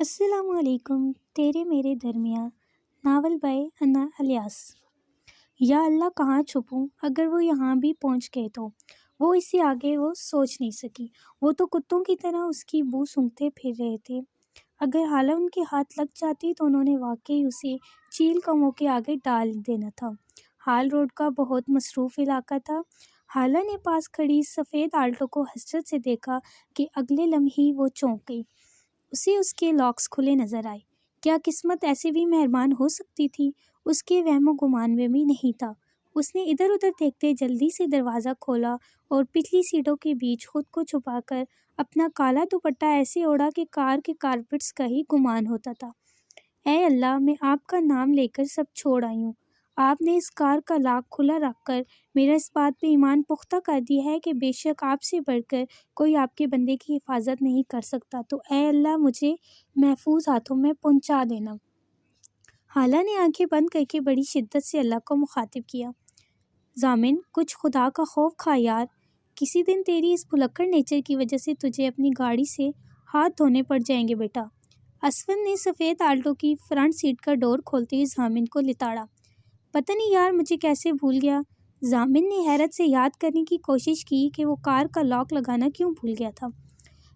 السلام علیکم تیرے میرے درمیان ناول بائے انا الیاس۔ یا اللہ کہاں چھپوں، اگر وہ یہاں بھی پہنچ گئے تو وہ اس سے آگے وہ سوچ نہیں سکی۔ وہ تو کتوں کی طرح اس کی بو سونگھتے پھر رہے تھے۔ اگر حالہ ان کے ہاتھ لگ جاتی تو انہوں نے واقعی اسے چیل قوموں کے آگے ڈال دینا تھا۔ ہال روڈ کا بہت مصروف علاقہ تھا۔ حالہ نے پاس کھڑی سفید آلٹو کو حسرت سے دیکھا کہ اگلے لمحے وہ چونک گئی۔ اسے اس کے لاکس کھلے نظر آئے۔ کیا قسمت ایسے بھی مہربان ہو سکتی تھی؟ اس کے وہم و گمان میں بھی نہیں تھا۔ اس نے ادھر ادھر دیکھتے جلدی سے دروازہ کھولا اور پچھلی سیٹوں کے بیچ خود کو چھپا کر اپنا کالا دوپٹہ ایسے اوڑھا کہ کار کے کارپیٹس کا ہی گمان ہوتا تھا۔ اے اللہ، میں آپ کا نام لے کر سب چھوڑ آئی ہوں۔ آپ نے اس کار کا لاک کھلا رکھ کر میرا اس بات پہ ایمان پختہ کر دیا ہے کہ بے شک آپ سے بڑھ کر کوئی آپ کے بندے کی حفاظت نہیں کر سکتا، تو اے اللہ مجھے محفوظ ہاتھوں میں پہنچا دینا۔ حالہ نے آنکھیں بند کر کے بڑی شدت سے اللہ کو مخاطب کیا۔ ضامن، کچھ خدا کا خوف کھا یار، کسی دن تیری اس بھلکڑ نیچر کی وجہ سے تجھے اپنی گاڑی سے ہاتھ دھونے پڑ جائیں گے بیٹا۔ اسفند نے سفید آلٹو کی فرنٹ سیٹ کا ڈور کھولتے ہوئے ضامن کو لتاڑا۔ پتہ نہیں یار مجھے کیسے بھول گیا۔ ضامن نے حیرت سے یاد کرنے کی کوشش کی کہ وہ کار کا لاک لگانا کیوں بھول گیا تھا۔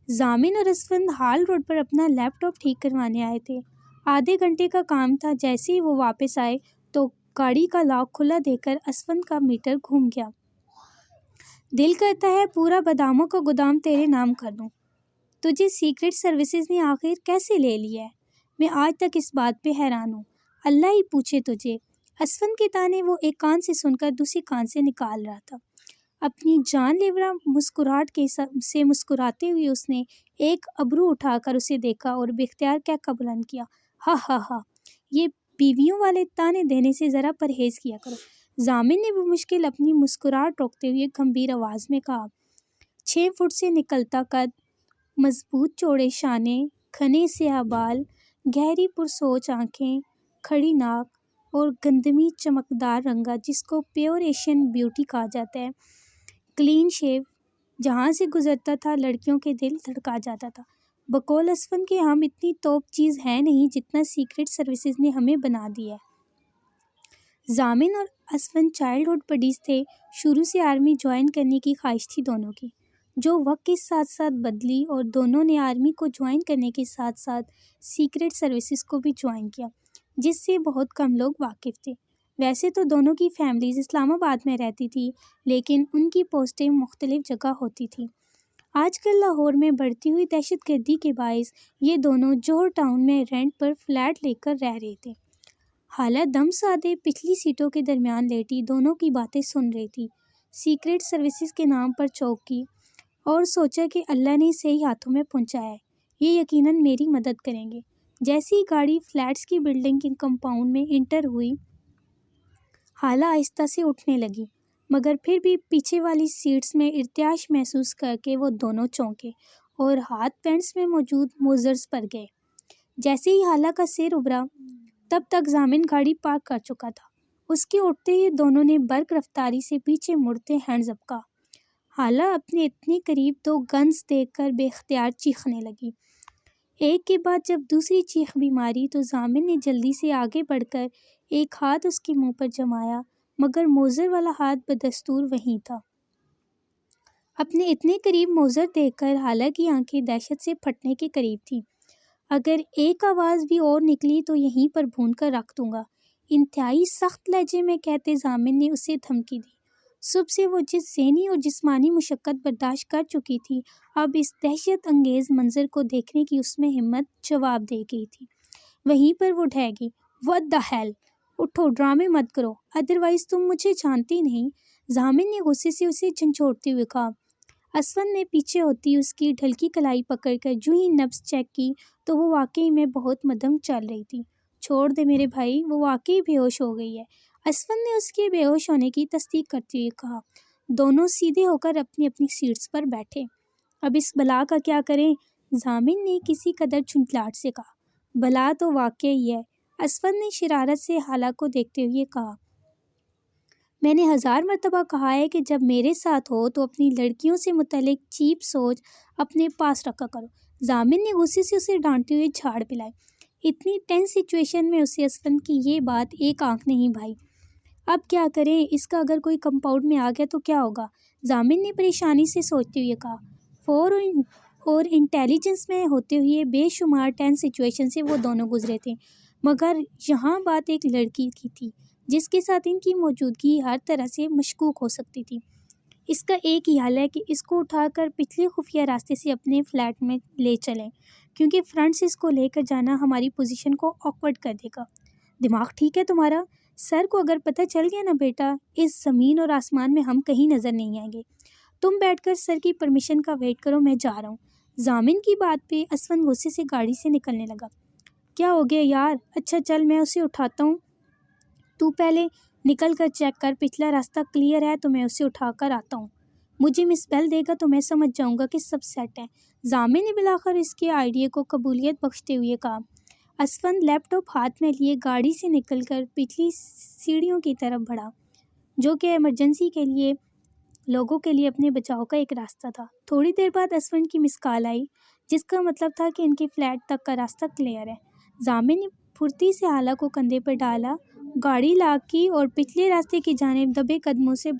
ضامن اور اسفند ہال روڈ پر اپنا لیپ ٹاپ ٹھیک کروانے آئے تھے۔ آدھے گھنٹے کا کام تھا۔ جیسے ہی وہ واپس آئے تو گاڑی کا لاک کھلا دیکھ کر اسفند کا میٹر گھوم گیا۔ دل کرتا ہے پورا باداموں کا گودام تیرے نام کر دوں۔ تجھے سیکرٹ سروسز نے آخر کیسے لے لیا ہے؟ میں آج تک اس بات پہ حیران ہوں۔ اللہ ہی پوچھے تجھے۔ اسفند کے تانے وہ ایک کان سے سن کر دوسری کان سے نکال رہا تھا۔ اپنی جان لیوا مسکراہٹ سے مسکراتے ہوئے اس نے ایک ابرو اٹھا کر اسے دیکھا اور باختیار کہہ کر بلند کیا، ہا ہا ہا، یہ بیویوں والے تانے دینے سے ذرا پرہیز کیا کرو۔ ضامن نے بمشکل اپنی مسکراہٹ روکتے ہوئے گمبھیر آواز میں کہا، 6 فٹ سے نکلتا قد، مضبوط چوڑے شانے، گھنے سیاہ بال، گہری پرسوچ آنکھیں، کھڑی ناک اور گندمی چمکدار رنگا جس کو پیور ایشین بیوٹی کہا جاتا ہے، کلین شیو، جہاں سے گزرتا تھا لڑکیوں کے دل دھڑکا جاتا تھا۔ بقول اسفند کے ہم اتنی توپ چیز ہے نہیں جتنا سیکرٹ سروسز نے ہمیں بنا دیا ہے۔ ضامن اور اسفند چائلڈ ہوڈ بڈیز تھے۔ شروع سے آرمی جوائن کرنے کی خواہش تھی دونوں کی، جو وقت کے ساتھ ساتھ بدلی اور دونوں نے آرمی کو جوائن کرنے کے ساتھ ساتھ سیکرٹ سروسز کو بھی جوائن کیا، جس سے بہت کم لوگ واقف تھے۔ ویسے تو دونوں کی فیملیز اسلام آباد میں رہتی تھی، لیکن ان کی پوسٹیں مختلف جگہ ہوتی تھیں۔ آج کل لاہور میں بڑھتی ہوئی دہشت گردی کے باعث یہ دونوں جوہر ٹاؤن میں رینٹ پر فلیٹ لے کر رہ رہے تھے۔ حالہ دم سادے پچھلی سیٹوں کے درمیان لیٹی دونوں کی باتیں سن رہی تھی۔ سیکرٹ سروسز کے نام پر چونکی اور سوچا کہ اللہ نے صحیح ہاتھوں میں پہنچایا ہے، یہ یقیناً میری مدد کریں گے۔ جیسی ہی گاڑی فلیٹس کی بلڈنگ کے کمپاؤنڈ میں انٹر ہوئی، حالہ آہستہ سے اٹھنے لگی، مگر پھر بھی پیچھے والی سیٹس میں ارتعاش محسوس کر کے وہ دونوں چونکے اور ہاتھ پینٹس میں موجود موزرز پر گئے۔ جیسے ہی حالہ کا سر ابھرا، تب تک ضامن گاڑی پارک کر چکا تھا۔ اس کے اٹھتے ہی دونوں نے برق رفتاری سے پیچھے مڑتے ہینڈز اپ کہا۔ حالہ اپنے اتنے قریب 2 گنز دیکھ کر بے اختیار چیخنے لگی۔ ایک کے بعد جب دوسری چیخ بھی ماری تو ضامن نے جلدی سے آگے بڑھ کر ایک ہاتھ اس کے منہ پر جمایا، مگر موزر والا ہاتھ بدستور وہیں تھا۔ اپنے اتنے قریب موزر دیکھ کر حالہ کی آنکھیں دہشت سے پھٹنے کے قریب تھیں۔ اگر ایک آواز بھی اور نکلی تو یہیں پر بھون کر رکھ دوں گا، انتہائی سخت لہجے میں کہتے ضامن نے اسے دھمکی دی۔ صبح سے وہ جس ذہنی اور جسمانی مشقت برداشت کر چکی تھی، اب اس دہشت انگیز منظر کو دیکھنے کی اس میں ہمت جواب دے گئی تھی۔ وہیں پر وہ ڈھہ گئی۔ What the hell! اٹھو، ڈرامے مت کرو، ادروائز تم مجھے جانتی نہیں، ضامن نے غصے سے اسے جھنجھوڑتے ہوئے کہا۔ اسفند نے پیچھے ہوتی اس کی ڈھلکی کلائی پکڑ کر جو ہی نبض چیک کی تو وہ واقعی میں بہت مدھم چل رہی تھی۔ چھوڑ دے میرے بھائی، وہ واقعی بے ہوش ہو گئی ہے، اسفند نے اس کے بے ہوش ہونے کی تصدیق کرتے ہوئے کہا۔ دونوں سیدھے ہو کر اپنی اپنی سیٹس پر بیٹھے۔ اب اس بلا کا کیا کریں؟ ضامن نے کسی قدر جھنجھلاہٹ سے کہا۔ بلا تو واقعی ہے، اسفند نے شرارت سے حالہ کو دیکھتے ہوئے کہا۔ میں نے 1000 مرتبہ کہا ہے کہ جب میرے ساتھ ہو تو اپنی لڑکیوں سے متعلق چیپ سوچ اپنے پاس رکھا کرو۔ ضامن نے غصے سے اسے ڈانٹتے ہوئے جھاڑ پلائے۔ اتنی ٹینس سچویشن میں اسے اسفند کی یہ بات ایک آنکھ نہیں بھائی۔ اب کیا کریں، اس کا اگر کوئی کمپاؤنڈ میں آ گیا تو کیا ہوگا؟ ضامن نے پریشانی سے سوچتے ہوئے کہا۔ فور اور انٹیلیجنس میں ہوتے ہوئے بے شمار ٹینس سچویشن سے وہ دونوں گزرے تھے، مگر یہاں بات ایک لڑکی کی تھی جس کے ساتھ ان کی موجودگی ہر طرح سے مشکوک ہو سکتی تھی۔ اس کا ایک ہی حل ہے کہ اس کو اٹھا کر پچھلے خفیہ راستے سے اپنے فلیٹ میں لے چلیں، کیونکہ فرنٹ سے اس کو لے کر جانا ہماری پوزیشن کو آکورڈ کر دے گا۔ دماغ ٹھیک ہے تمہارا؟ سر کو اگر پتہ چل گیا نا بیٹا، اس زمین اور آسمان میں ہم کہیں نظر نہیں آئیں گے۔ تم بیٹھ کر سر کی پرمیشن کا ویٹ کرو، میں جا رہا ہوں۔ ضامن کی بات پہ اسفند غصے سے گاڑی سے نکلنے لگا۔ کیا ہو گیا یار؟ اچھا چل میں اسے اٹھاتا ہوں، تو پہلے نکل کر چیک کر پچھلا راستہ کلیئر ہے تو میں اسے اٹھا کر آتا ہوں۔ مجھے مس بیل دے گا تو میں سمجھ جاؤں گا کہ سب سیٹ ہے۔ ضامن نے بلاخر اس کے آئیڈیا کو قبولیت بخشتے ہوئے کہا۔ اسفند لیپ ٹاپ ہاتھ میں لیے گاڑی سے نکل کر پچھلی سیڑھیوں کی طرف بڑھا، جو کہ ایمرجنسی کے لیے لوگوں کے لیے اپنے بچاؤ کا ایک راستہ تھا۔ تھوڑی دیر بعد اسفند کی مس کال آئی، جس کا مطلب تھا کہ ان کے فلیٹ تک کا راستہ کلیئر ہے۔ ضامن نے پھرتی سے حالہ کو کندھے پر ڈالا، گاڑی لاک کی اور پچھلے راستے کی جانب دبے قدموں سے